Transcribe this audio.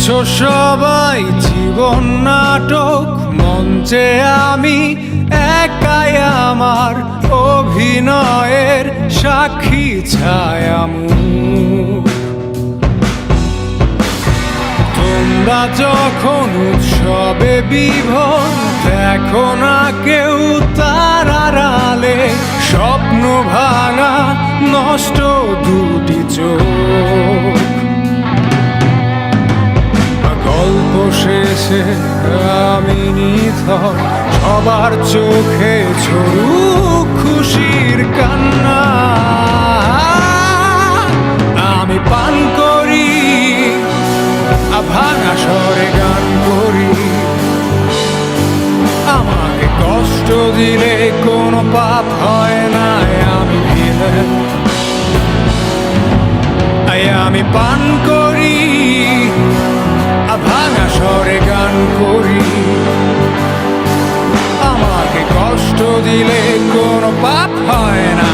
দেখছো সবাই জীবন নাটক, মঞ্চে আমি একাই আমার অভিনয়ের সাক্ষী ছায়ামুখ। তোমরা যখন উৎসবে বিভোর, দেখো না কেউ তার আড়ালে স্বপ্ন ভাঙা নষ্ট দুটি চোখ। গল্প শেষে আমি নিথর, সবার চোখে ঝরুক খুশির কান্না। আমি পান করি, ভাঙা স্বরে গান করি। আমাকে কষ্ট দিলে কোনো পাপ হয় না, আমি ভিলেন। আমি পান করি, ভাঙা স্বরে গান করি। আমাকে কষ্ট দিলে কোনো পাপ হয় না,